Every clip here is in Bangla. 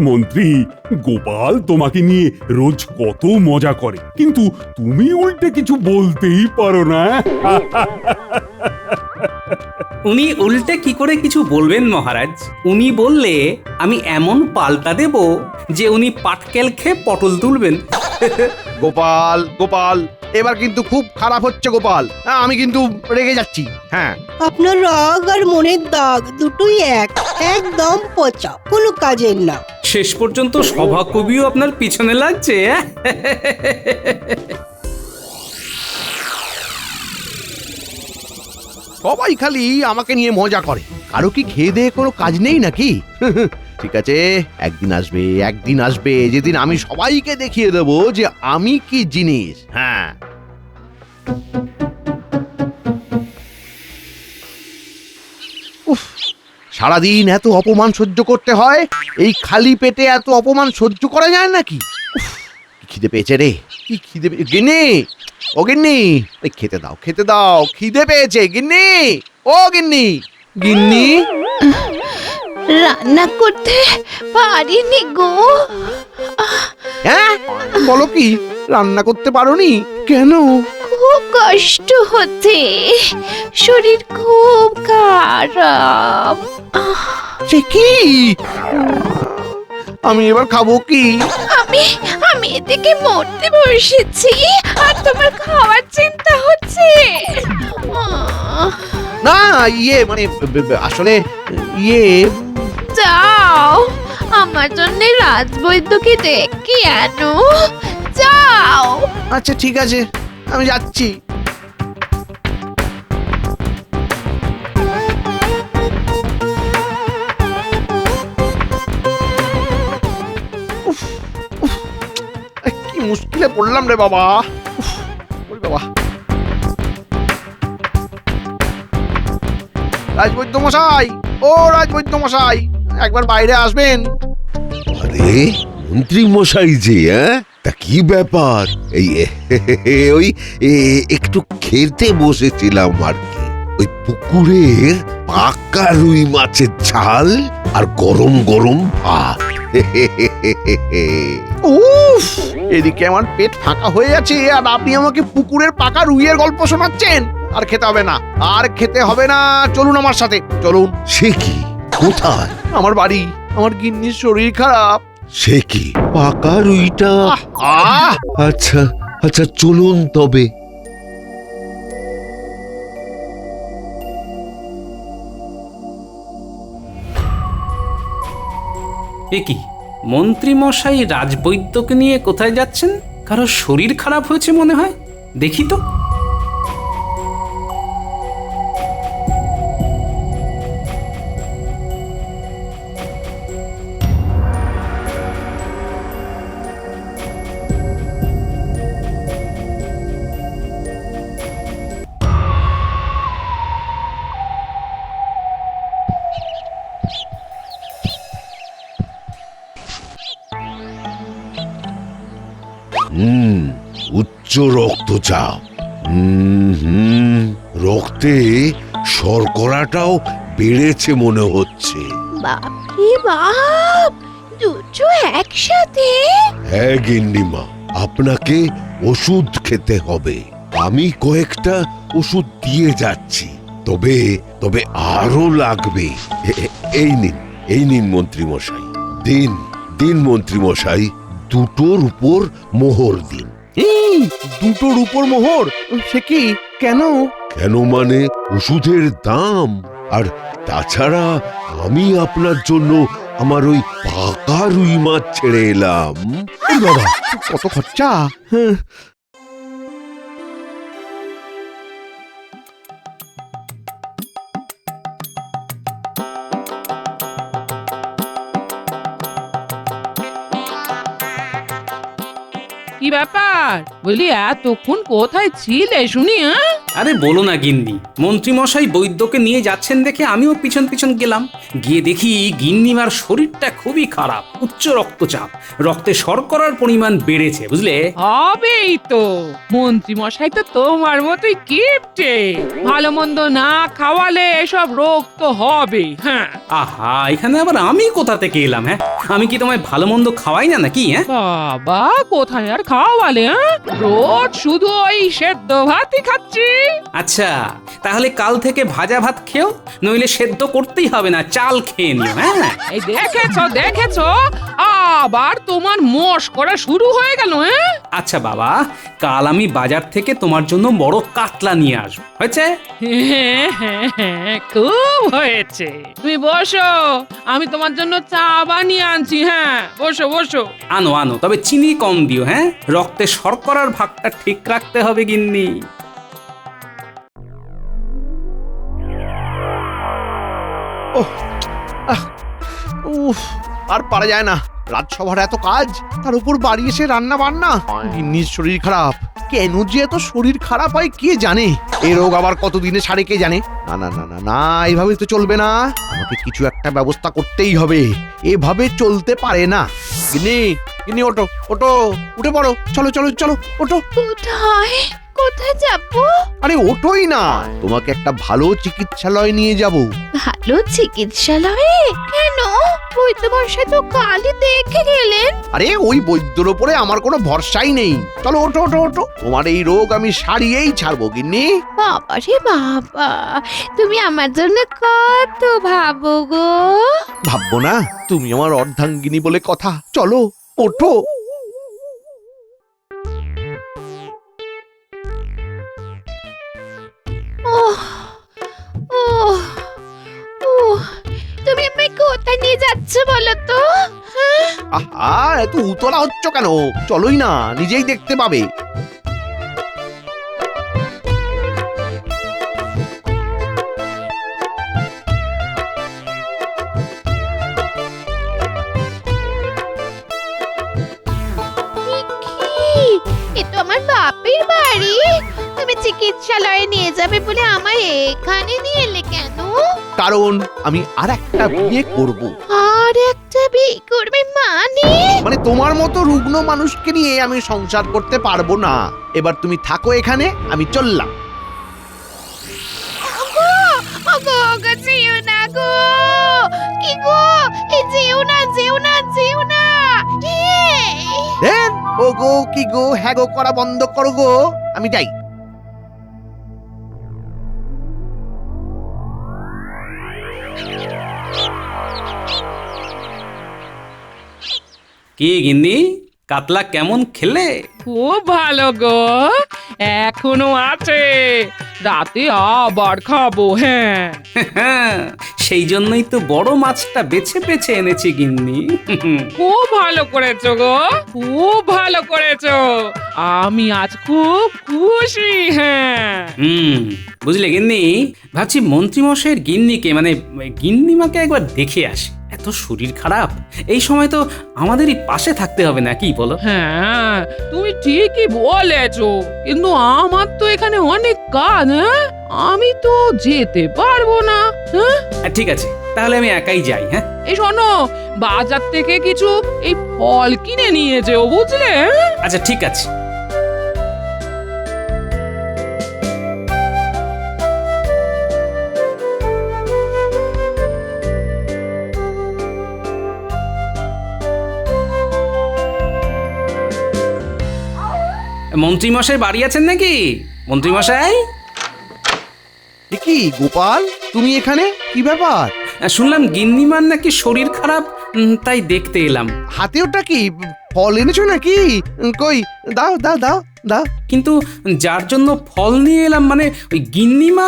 মন্ত্রী, গোপাল তোমাকে নিয়ে রোজ কত মজা করে, কিন্তু তুমি উল্টে কিছু বলতেই পারো না। উনি উল্টে কি করে কিছু বলবেন মহারাজ? উনি বললে আমি এমন পাল্টা দেব যে উনি পাটকেল খেয়ে পটল তুলবেন। গোপাল গোপাল, এবার কিন্তু খুব খারাপ হচ্ছে গোপাল। আমি কিন্তু রেগে যাচ্ছি। হ্যাঁ, আপনার রাগ আর মনের দাগ দুটোই একদম পচা, কোনো কাজের না। শেষ পর্যন্ত সভাকবিও আপনার পিছনে লাগছে। সবাই খালি আমাকে নিয়ে মজা করে। কারো কি খেয়ে দেয়ে কোনো কাজ নেই নাকি? ঠিক আছে, একদিন আসবে যেদিন আমি সবাইকে দেখিয়ে দেব যে আমি কি জিনিস। হ্যাঁ, উফ, সারাদিন এত অপমান সহ্য করতে হয়। এই খালি পেটে এত অপমান সহ্য করা যায় নাকি? উফ, কি খিদে পেয়েছে রে, কি খিদে গিন্নি, ও গিন্নি, খেতে দাও খেতে দাও, খিদে পেয়েছে গিন্নি, ও গিন্নি, গিন্নি। রান্না করতে পারিনি গো। হ্যাঁ, বলো কি, রান্না করতে পারোনি কেন? খুব কষ্ট হচ্ছে, শরীর খুব খারাপ। সে কি, আমি এবার খাবো কি? আমি আমি এদিকে মরতে বসেছি আর তোমার খাওয়ার চিন্তা হচ্ছে। না, ইয়ে মানে আসলে ইয়ে, যাও আমার জন্য রাজবৈদ্যকে ডেকে আনো, যাও। আচ্ছা ঠিক আছে, আমি যাচ্ছি। উফ, উফ, কি মুশকিলে পড়লাম রে বাবা। উফ, ওরে বাবা। রাজবৈদ্য মশাই, ও রাজবৈদ্য মশাই, একবার বাইরে আসবেন। আরে মন্ত্রী মশাই যে, তা কি ব্যাপার? এই ওই একটু খেতে বসেছিলাম আর কি। ওই পুকুরের পাকা রুই মাছের ঝাল আর গরম গরম ভাত। উফ, এদিকে আমার পেট ফাঁকা হয়ে আছে আর আপনি আমাকে পুকুরের পাকা রুইয়ের গল্প শোনাচ্ছেন। আর খেতে হবে না, আর খেতে হবে না, চলুন আমার সাথে চলুন। সে কি, কোথায়? আমার বাড়ি, আমার গিন্নির শরীর খারাপ। সে কি, পাকা রুইটা? আহ, আচ্ছা আচ্ছা, চলুন তবে। এ কি, মন্ত্রী মশাই রাজবৈদ্যকে নিয়ে কোথায় যাচ্ছেন? কারো শরীর খারাপ হয়েছে মনে হয়, দেখি তো। উচ্চ রক্তচাপ। রক্তে শর্করাটাও বেড়েছে মনে হচ্ছে। বাপরে বাপ, দুটো একসাথে? হ্যাঁ গিন্নিমা, আপনাকে ওষুধ খেতে হবে। আমি কয়েকটা ওষুধ দিয়ে যাচ্ছি, তবে তবে আরো লাগবে। এই নিন মন্ত্রী মশাই, দিন দিন মন্ত্রী মশাই, দুটোর উপর মোহর দিন। দুটোর উপর মোহর? সে কি, কেন? কেন মানে ওষুধের দাম, আর তাছাড়া আমি আপনার জন্য আমার ওই পাকা রুই মাছ ছেড়ে এলাম। এই বাবা, কত খরচা। কি ব্যাপার, বলি এতক্ষণ কোথায় ছিলে শুনি? আরে বলো না গিন্নি, মন্ত্রীমশাই বৈদ্যকে নিয়ে যাচ্ছেন দেখে আমিও পিছন পিছন গেলাম। গিয়ে দেখি গিন্নিমার শরীরটা খুবই খারাপ, উচ্চ রক্তচাপ, রক্তে শর্করার পরিমাণ বেড়েছে, বুঝলে? হবেই তো, মন্ত্রী মশাই তো তোমার মতোই কিপটে, ভালো মন্দ না খাওয়ালে এসব রোগ তো হবে। হ্যাঁ আহা, এখানে আবার আমি কোথা থেকে এলাম? হ্যাঁ, আমি কি তোমায় ভালো মন্দ খাওয়াই না নাকি? হ্যাঁ, বাবা, কোথায় আর খাওয়ালে? রোজ শুধু ওই সেদ্ধ ভাতই খাচ্ছি। আচ্ছা, তাহলে কাল থেকে ভাজা ভাত খেও, নইলে সেদ্ধ করতেই হবে না, চাল খেয়ে নিও। হ্যাঁ, এই দেখেছো আবার তোমার মশ করা শুরু হয়ে গেল। হ্যাঁ আচ্ছা বাবা, কাল আমি বাজার থেকে তোমার জন্য বড় কাতলা নিয়ে আসবো, হয়েছে? হ্যাঁ, খুব হয়েছে। তুমি বসো, আমি তোমার জন্য চা বানিয়ে আনছি। হ্যাঁ, বসো বসো। আনো আনো, তবে চিনি কম দিও। হ্যাঁ, রক্তে শর্করার ভাগটা ঠিক রাখতে হবে গিন্নি। উফ, আর পারা যায় না, রাজসভার এত কাজ, তার উপর বাড়ি এসে রান্না বান্না। গিন্নির শরীর খারাপ, কেন যে এত শরীর খারাপ হয় কে জানে, এই রোগ আবার কতদিনে ছাড়ে কে জানে। না না না না না, এইভাবে তো চলবে না, আমাকে কিছু একটা ব্যবস্থা করতেই হবে, এভাবে চলতে পারে না। গিন্নি, গিন্নি, ওঠো ওঠো, উঠে পড়ো, চলো চলো চলো, ওঠো। কোথায় কোথায় যাবো? আরে ওঠোই না, তোমাকে একটা ভালো চিকিৎসালয়ে নিয়ে যাব। ভালো চিকিৎসালয়ে? কেন? বৈদ্য মশাই তো কালই দেখে গেলেন। আরে ওই বৈদ্যর ওপরে আমার কোনো ভরসাই নেই, চলো ওঠো ওঠো ওঠো, তোমার এই রোগ আমি সারিয়েই ছাড়বো গিন্নি। বাবা রে বাবা, তুমি আমার জন্য কত ভাবো গো। ভাববো না? তুমি আমার অর্ধাঙ্গিনী বলে কথা, চলো ওঠো। ওহ ওহ ওহ, তুমি আমায় কোথায় নিয়ে যাচ্ছ বলো তো? হ্যাঁ? আহা, এত উতলা হচ্ছ কেন? চলোই না, নিজেই দেখতে পাবে। এ তো আমার বাপের বাড়ি। তুমি চিকিৎসালয়ে নিয়ে যাবে বলে আমায় এখানে নিয়ে এলে কেন? কারণ আমি আর একটা বিয়ে করব। আর একটা বিয়ে করবে মানে? মানে তোমার মতো রুগ্ন মানুষকে নিয়ে আমি সংসার করতে পারবো না। এবার তুমি থাকো এখানে, আমি চললাম। ওগো ওগো ওগো, যেও না গো। কি গো, এই যেও না যেও না যেও না। দেন ও গো কি গো হ্যাঁ গো করা বন্ধ করো গো, আমি যাই। কি গিন্নি, কাতলা কেমন খেলে? খুব ভালো গো, এখনো আছে, রাতে আবার খাবো। হ্যাঁ সেই জন্যই তো বড় মাছটা বেছে বেছে এনেছি গিন্নি। খুব ভালো করেছো গো, খুব ভালো করেছো, আমি আজ খুব খুশি। হ্যাঁ বুঝলে গিন্নি, ভাবছি মন্ত্রীমশাইয়ের গিন্নিকে মানে গিন্নিমাকে একবার দেখে আসি। এত শরীর খারাপ, এই সময় তো আমাদেরই পাশে থাকতে হবে না, কি বলো? হ্যাঁ, তুমি ঠিকই বলেছো, কিন্তু আমার তো এখানে অনেক কাজ। হ্যাঁ, আমি তো যেতে পারবো না। হ্যাঁ ঠিক আছে, তাহলে আমি একাই যাই। হ্যাঁ, এই শোনো, বাজার থেকে কিছু এই ফল কিনে নিয়ে যেও, বুঝলে? আচ্ছা ঠিক আছে। মন্ত্রীমশাই বাড়ি আছেন নাকি? মন্ত্রীমশাই, কি গোপাল, তুমি এখানে? কি ব্যাপার? শুনলাম গিন্নিমার নাকি শরীর খারাপ, তাই দেখতে এলাম। হাতে ওটা কি ফল এনেছো নাকি? কই দাও দাও দাও দাও। কিন্তু যার জন্য ফল নিয়ে এলাম মানে ওই গিন্নিমা,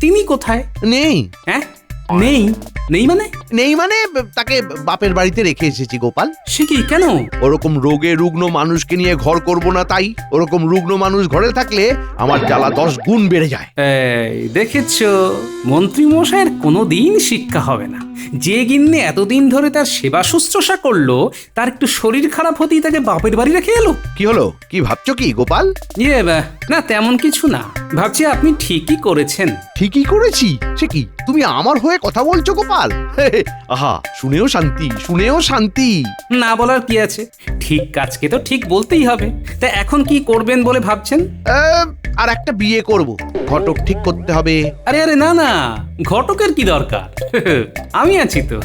তিনি কোথায়? নেই। হ্যাঁ, নেই? নেই মানে নেই মানে তাকে বাপের বাড়িতে রেখে এসেছি গোপাল। সে কি, কেন? ওরকম রোগে রুগ্ন মানুষকে নিয়ে ঘর করব না তাই। ওরকম রুগ্ন মানুষ ঘরে থাকলে আমার জ্বালা 10 গুণ বেড়ে যায়। এই দেখেছো, মন্ত্রী মশাইয়ের কোনোদিন শিক্ষা হবে না। যে গিন্নি এতদিন ধরে তার সেবা শুশ্রূষা করলো, তার একটু শরীর খারাপ হতেই তাকে বাপের বাড়ি রেখে এলো। কি হলো, কি ভাবছো কি গোপাল? না তেমন কিছু না, ভাবছি আপনি ঠিকই করেছেন। ঠিকই করেছি? সে কি, তুমি আমার হয়ে কথা বলছো গোপাল? আহা, শুনেও শান্তি, শুনেও শান্তি। না বলার কি আছে, ঠিক কাজকে তো ঠিক বলতেই হবে। তা এখন কি করবেন বলে ভাবছেন? আর একটা বিয়ে করব, ঘটক ঠিক করতে হবে। আরে আরে না না, ঘটকের কি দরকার, আমি আছি তো।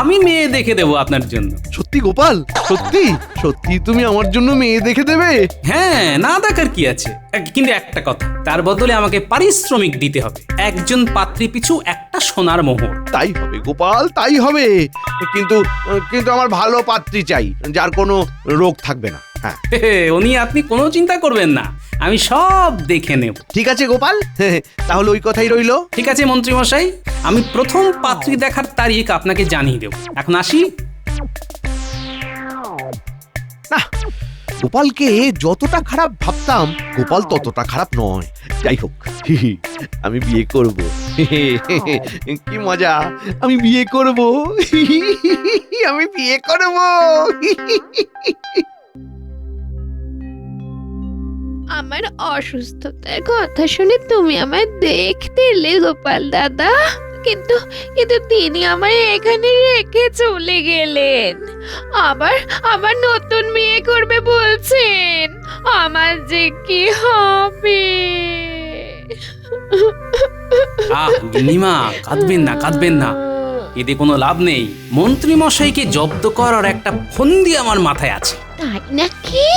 আমি মেয়ে দেখে দেবো আপনার জন্য। সত্যি গোপাল, সত্যি সত্যি তুমি আমার জন্য মেয়ে দেখে দেবে? হ্যাঁ, না দেখার কি আছে, কিন্তু একটা কথা, তার বদলে আমাকে পারিশ্রমিক দিতে হবে। একজন পাত্রী পিছু একটা সোনার মোহর। তাই হবে গোপাল, তাই হবে। কিন্তু কিন্তু আমার ভালো পাত্রী চাই, যার কোনো রোগ থাকবে না। হ্যাঁ ও নিয়ে আপনি কোনো চিন্তা করবেন না, আমি সব দেখে নেব। ঠিক আছে গোপাল, তাহলে ওই কথাই রইলো। ঠিক আছে মন্ত্রী মশাই, আমি প্রথম পাত্রী দেখার তারিখ আপনাকে জানিয়ে দেব। এখন আসি। না, গোপালকে যতটা খারাপ ভাবতাম, গোপাল ততটা খারাপ নয়। যাই হোক, আমি বিয়ে করব। কি মজা, আমি বিয়ে করব। আমি বিয়ে করব। আমার অসুস্থতার কথা শুনে তুমি আমায় দেখতে এলে গোপাল দাদা, কিন্তু কিন্তু তিনি আমায় এখানে রেখে চলে গেলেন। আবার নতুন বিয়ে করবে বলছেন। আমার যে কি হবে? গিন্নিমা, কাঁদবেন না, কাঁদবেন না, এতে কোনো লাভ নেই। মন্ত্রী মশাইকে জব্দ করার একটা ফন্দি আমার মাথায় আছে। তাই নাকি?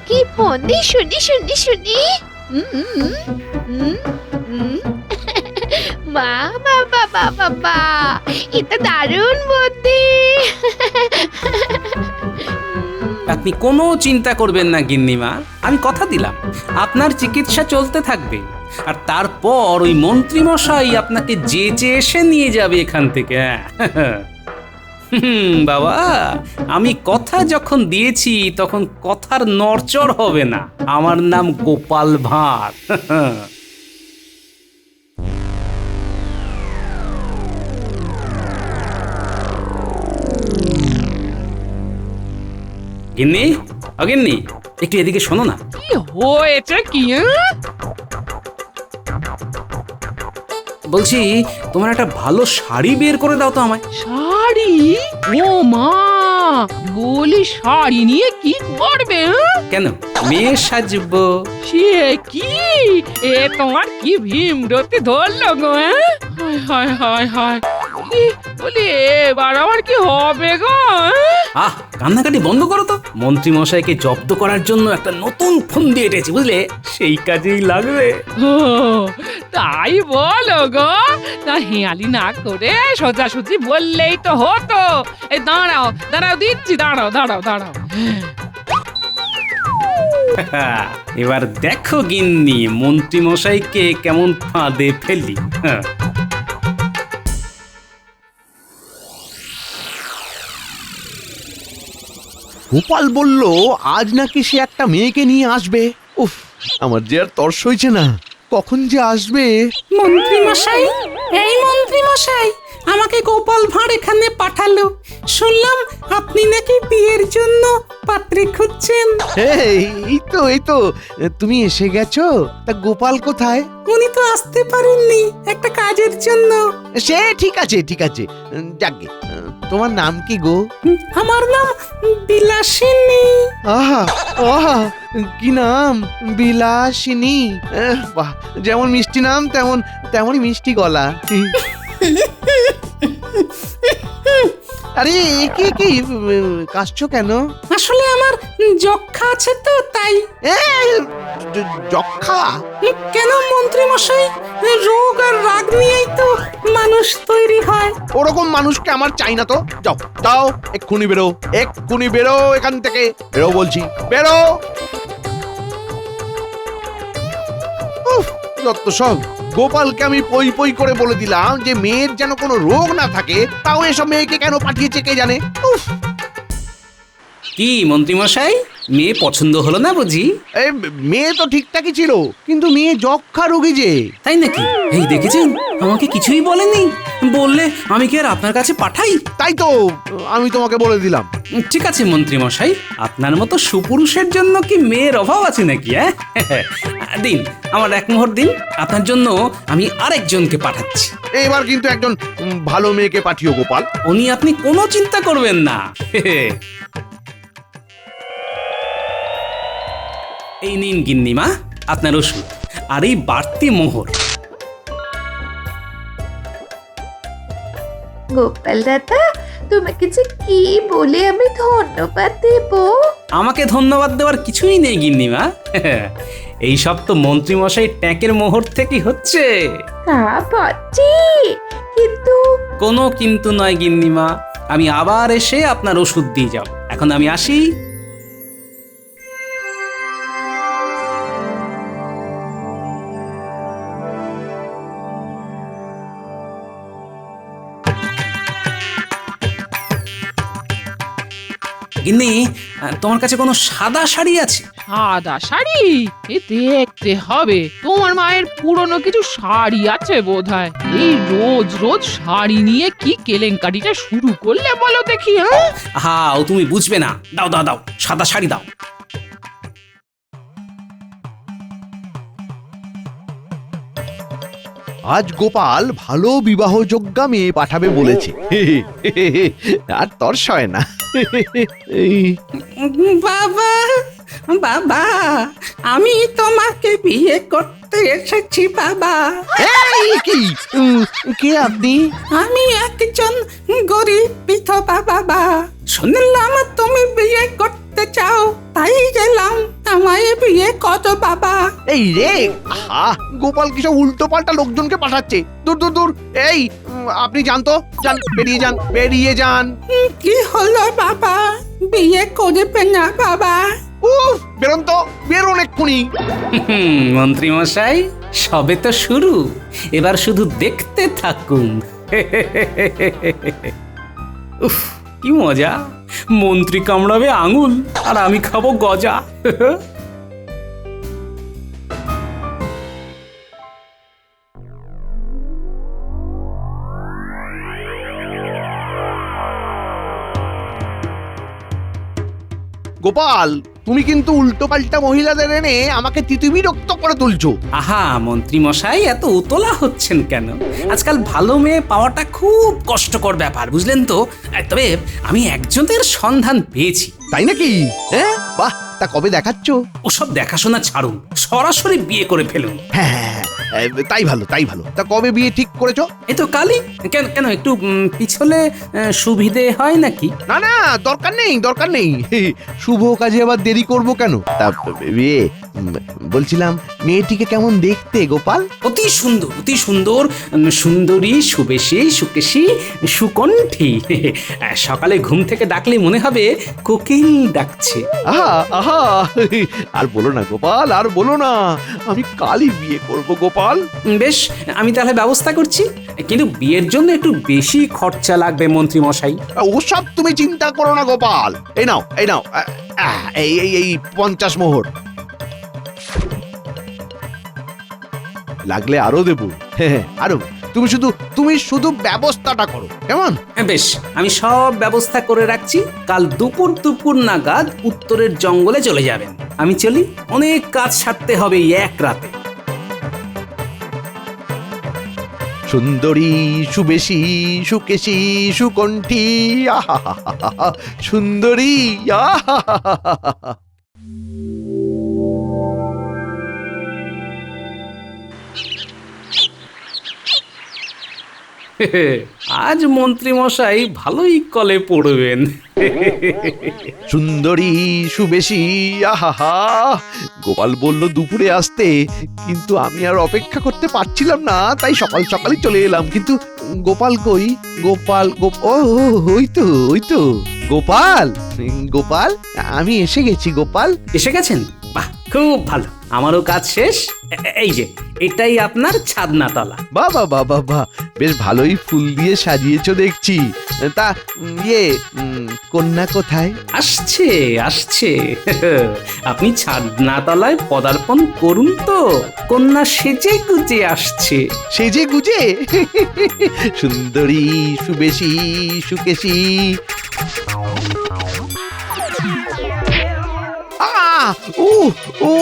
কি ফন্দি, শুনি শুনি শুনি। বাবা বাবা বাবা, এটা দারুণ বুদ্ধি। আপনি কোনো চিন্তা করবেন না গিন্নিমা, আমি কথা দিলাম আপনার চিকিৎসা চলতে থাকবে। আর তারপর ওই মন্ত্রী মশাই আপনাকে যেচে এসে নিয়ে যাবে এখান থেকে। বাবা, আমি কথা যখন দিয়েছি তখন কথার নড়চড় হবে না। আমার নাম গোপাল ভাঁড়। গিন্নি, অগিন্নি, একটু এদিকে শোনো না। কি হয়েছে কি? বলছি, তোমার একটা ভালো শাড়ি বের করে দাও তো আমায়। শাড়ি? ও মা, বলি শাড়ি নিয়ে কি করবে? কেন, মেয়ে সাজবো। সে কি, এ তোমার কি ভীমরতি ধরলো গো? হায় হায় হায় হায়, বলি এবার আমার কি হবে গো? কান্নাকাটি বন্ধ করো তো। মন্ত্রী মশাইকে জব্দ করার জন্য একটা নতুন ফন্দি এঁটেছি, বুঝলে, সেই কাজেই লাগবে। ও তাই বলো গো? তা হেয়ালি না করে সোজাসুজি বললেই তো হতো। এই দাঁড়াও দাঁড়াও, দিচ্ছি, দাঁড়াও দাঁড়াও দাঁড়াও। এবার দেখো গিন্নি, মন্ত্রী মশাইকে কেমন ফাঁদে ফেলি। গোপাল বলল আজ নাকি সে একটা মেয়েকে নিয়ে আসবে। উফ, আমার যে আর তর্স হইছে না, কখন যে আসবে। মন্ত্রী মশাই, এই মন্ত্রী মশাই, আমাকে গোপাল ভাঁড় এখানে পাঠালো। শুনলাম আপনি নাকি বিয়ের জন্য পাত্রী খুঁজছেন। এই তো তুমি এসে গেছো। তা গোপাল কোথায়? উনি তো আসতে পারেননি একটা কাজের জন্য। সে ঠিক আছে, ঠিক আছে, যাকগে। তোমার নাম কি গো? আমার নাম বিলাসিনী। আহা আহা, কি নাম, বিলাসিনী। বাহ, যেমন মিষ্টি নাম তেমনই মিষ্টি গলা। আরে কি কি কাশছো কেন? আসলে আমার যক্ষা আছে তো তাই। যক্ষা? কেন মন্ত্রী মশাই, রোগ আর রাগ নিয়েই তো মানুষ তৈরি হয়। ওরকম মানুষকে আমার চাই না তো। যাও যাও, এক্ষুনি বেরো, এক্ষুনি বেরো এখান থেকে। বেরো বলছি, বেরো। উফ, যত সব গোপালকে আমি পই পই করে বলে দিলাম যে মেয়ের যেন কোনো রোগ না থাকে, তাও এসব মেয়েকে কেন পাঠিয়েছে কে জানে। উফ, কি মন্ত্রীমশাই, মেয়ে পছন্দ হলো না বুঝি? এই মেয়ে তো ঠিকঠাকই ছিল, কিন্তু মেয়ে যক্ষা রোগী যে। তাই নাকি? এই দেখেছেন, আমাকে কিছুই বলেনি। বললে আমি কি আর আপনার কাছে পাঠাই? তাই তো আমি তোমাকে বলে দিলাম। ঠিক আছে মন্ত্রীমশাই, আপনার মতো সুপুরুষের জন্য কি মেয়ের অভাব আছে নাকি? হ্যাঁ দিন, আমার এক মোহর দিন, আপনার জন্য আমি আরেকজনকে পাঠাচ্ছি। এবার কিন্তু একজন ভালো মেয়েকে পাঠিও গোপাল। উনি আপনি কোনো চিন্তা করবেন না। এই নিন গিন্নিমা আপনার ওষুধ আর এই বাড়তি মোহর। গোপাল দাদা, তোমাকে যে কি বলে আমি ধন্যবাদ দেব? আমাকে ধন্যবাদ দেওয়ার কিছুই নেই গিন্নিমা। এই সব তো মন্ত্রীমশাই ট্যাঁকের মোহর থেকেই হচ্ছে। তা বটে, কিন্তু কোনো কিন্তু নয় গিন্নিমা, আমি আবার এসে আপনার ওষুধ দিয়ে যাব। এখন আমি আসি। গিন্নি, তোমার কাছে কোনো সাদা শাড়ি আছে? সাদা শাড়ি? এ দেখতে হবে, তোমার মায়ের পুরনো কিছু শাড়ি আছে বোধহয়। এই রোজ রোজ শাড়ি নিয়ে কি কেলেঙ্কারিটা শুরু করলে বলো দেখি। হ্যাঁ, হ্যাঁ, ও তুমি বুঝবে না। দাও দাও দাও, সাদা শাড়ি দাও। আজ গোপাল ভালো বিবাহযোগ্যা মেয়ে পাঠাবে বলেছে। আর তর সয় না। এই, বাবা, বাবা, আমি তোমাকে বিয়ে করতে এসেছি বাবা। এই কি কে আপনি? আমি একজন গরিব বিধবা বাবা। শুনলাম তুমি বিয়ে করতে চাও, তাই গেলাম। আমায় বিয়ে করো বাবা। এই রে, আহা, গোপাল কিসব উল্টো পাল্টা লোকজনকে পাঠাচ্ছে। দূর দূর দূর। এই আপনি যান তো, যান, বেরিয়ে যান, বেরিয়ে যান। কি হলো বাবা, বিয়ে করবে না বাবা? উফ, বেরোন তো, বেরোন এক্ষুনি। মন্ত্রী মশাই, সবে তো শুরু, এবার শুধু দেখতে থাকুন। উফ, কি মজা! মন্ত্রী কামড়াবে আঙুল আর আমি খাবো গজা। গোপাল, তুমি কিন্তু উল্টো পাল্টা মহিলাদের এনে আমাকে তিতিবিরক্ত করে তুলছো। আহা মন্ত্রী মশাই, এত উতলা হচ্ছেন কেন? আজকাল ভালো মেয়ে পাওয়াটা খুব কষ্টকর ব্যাপার, বুঝলেন তো। তবে আমি একজনের সন্ধান পেয়েছি। তাই নাকি? হ্যাঁ, বাহ, তা কবে দেখাচ্ছ? ওসব দেখাশোনা ছাড়ুন, সরাসরি বিয়ে করে ফেলুন। হ্যাঁ, তাই ভালো, তাই ভালো। তা কবে বিয়ে ঠিক করেছো? এই তো কালই। কেন কেন, একটু পিছলে সুবিধে হয় নাকি? না না, দরকার নেই, দরকার নেই। শুভ কাজে আবার দেরি করব কেন? তা বিয়ে বলছিলাম, মেয়েটিকে কেমন দেখতে গোপাল? অতি সুন্দর, অতি সুন্দর, সুন্দরী, সুবেশী, সুকেশী, সুকণ্ঠী। সকালে ঘুম থেকে ডাকলে মনে হবে কোকিল ডাকছে। আহা আহা, আর বলো না গোপাল, আর বলো না। আমি কালই বিয়ে করব গোপাল। বেশ, আমি তাহলে ব্যবস্থা করছি, কিন্তু বিয়ের জন্য একটু বেশি খরচা লাগবে মন্ত্রী মশাই। ওসব তুমি চিন্তা করো না গোপাল। এই নাও, এই নাও, এই এই এই 50 মোহর। লাগলে আরো দেবো। হ্যাঁ, আরো। তুমি শুধু ব্যবস্থাটা করো, কেমন? বেশ, আমি সব ব্যবস্থা করে রাখছি। কাল দুপুর নাগাদ উত্তরের জঙ্গলে চলে যাবেন। আমি চলি, অনেক কাজ সারতে হবে এই এক রাতে। সুন্দরী, সুবেশী, সুকেশী, সুকণ্ঠী, আহা সুন্দরী, আহা। আজ মন্ত্রী মশাই ভালোই কলে পড়বেন। সুন্দরী, সুবেশী, আহা। গোপাল বলল দুপুরে আসতে, কিন্তু আমি আর অপেক্ষা করতে পারছিলাম না, তাই সকাল সকালই চলে এলাম। কিন্তু গোপাল কই? গোপাল, ও ওই তো গোপাল, গোপাল, আমি এসে গেছি গোপাল। এসে গেছেন? বাহ, খুব ভালো। আমারও কাজ শেষ। এই যে এটাই আপনার ছাদনাতলা। বাবা বাবা বাহ, বেশ ভালোই ফুল দিয়ে সাজিয়েছো দেখছি। তা কন্যা কোথায়? আসছে আসছে আপনি ছাদনাতলায় পদার্পণ করুন তো, কন্যা সেজে গুজে আসছে। সেজে গুজে সুন্দরী সুবেশী সুকেশী। ও ও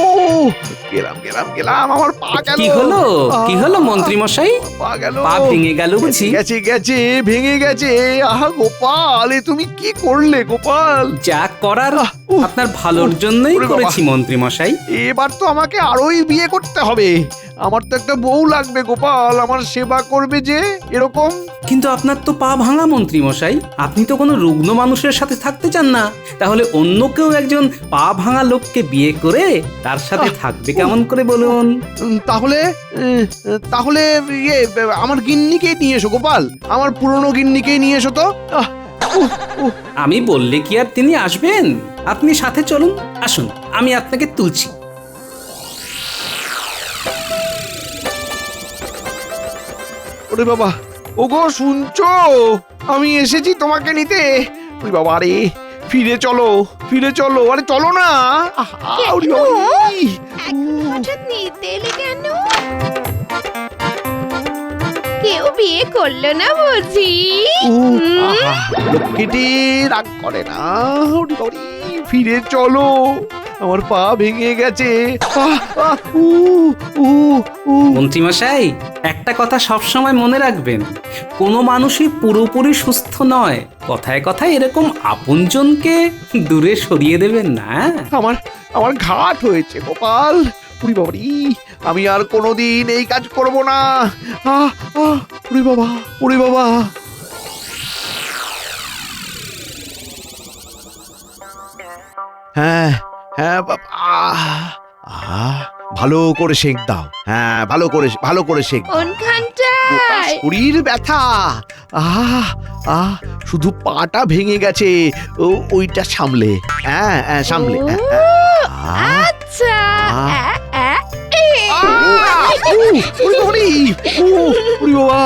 গেলাম গেলাম গেলাম, আমার পা গেল। কি হলো কি হলো মন্ত্রী মশাই? পা গেল, পা ভেঙে গেল বুঝি? গেছে গেছে ভেঙে গেছে। আহা গোপাল, এ তুমি কি করলে গোপাল? যা করার উফ, আপনার ভালোর জন্যই ওরে বাবা। করেছি মন্ত্রী মশাই। এবার তো আমাকে আরোই বিয়ে করতে হবে। আমার তো একটা বউ লাগবে গোপাল, আমার সেবা করবে যে এরকম। কিন্তু আপনার তো পা ভাঙা মন্ত্রী মশাই, আপনি তো কোনো রুগ্ন মানুষের সাথে থাকতে চান না। তাহলে অন্য কেউ একজন পা ভাঙা লোককে বিয়ে করে তার সাথে থাকবে কেমন করে বলুন? তাহলে তাহলে ইয়ে আমার গিন্নিকে নিয়ে এসো গোপাল, আমার পুরনো গিন্নিকে নিয়ে এসো তো। আমি বললে কি আর তিনি আসবেন? আপনি সাথে চলুন, আসুন আমি আপনাকে তুলছি। ওরে বাবা, ওগো শুনছো? আমি এসেছি তোমাকে নিতে। ওই বাবা রে, ফিরে চলো ফিরে চলো, আরে চলো না। আহা, ওরে বাবা রে। হঠাৎ নিতে এলে কেন? কেউ বিয়ে করলো না বুঝি? আহা, লক্ষ্মীটি রাগ করে না। ওরে বাবা রে, ফিরে চলো, আমার পা ভেঙে গেছে। মন্ত্রী মশাই, একটা কথা সব সময় মনে রাখবেন, কোনো মানুষই পুরোপুরি সুস্থ নয়। কথায় কথায় এরকম আপনজনকে দূরে সরিয়ে দেবেন না। আমার আমার ঘাট হয়েছে গোপাল। উরি বাবারি, আমি আর কোনোদিন এই কাজ করব না। উরি বাবা উরি বাবা। হ্যাঁ হ্যাঁ ভালো করে সেঁক দাও। হ্যাঁ ভালো করে সেঁক দাও। কোনখানটায়? শরীর ব্যথা। শুধু পাটা ভেঙে গেছে, ওইটা সামলে। হ্যাঁ হ্যাঁ সামলে। আচ্ছা। ওরে বাবা,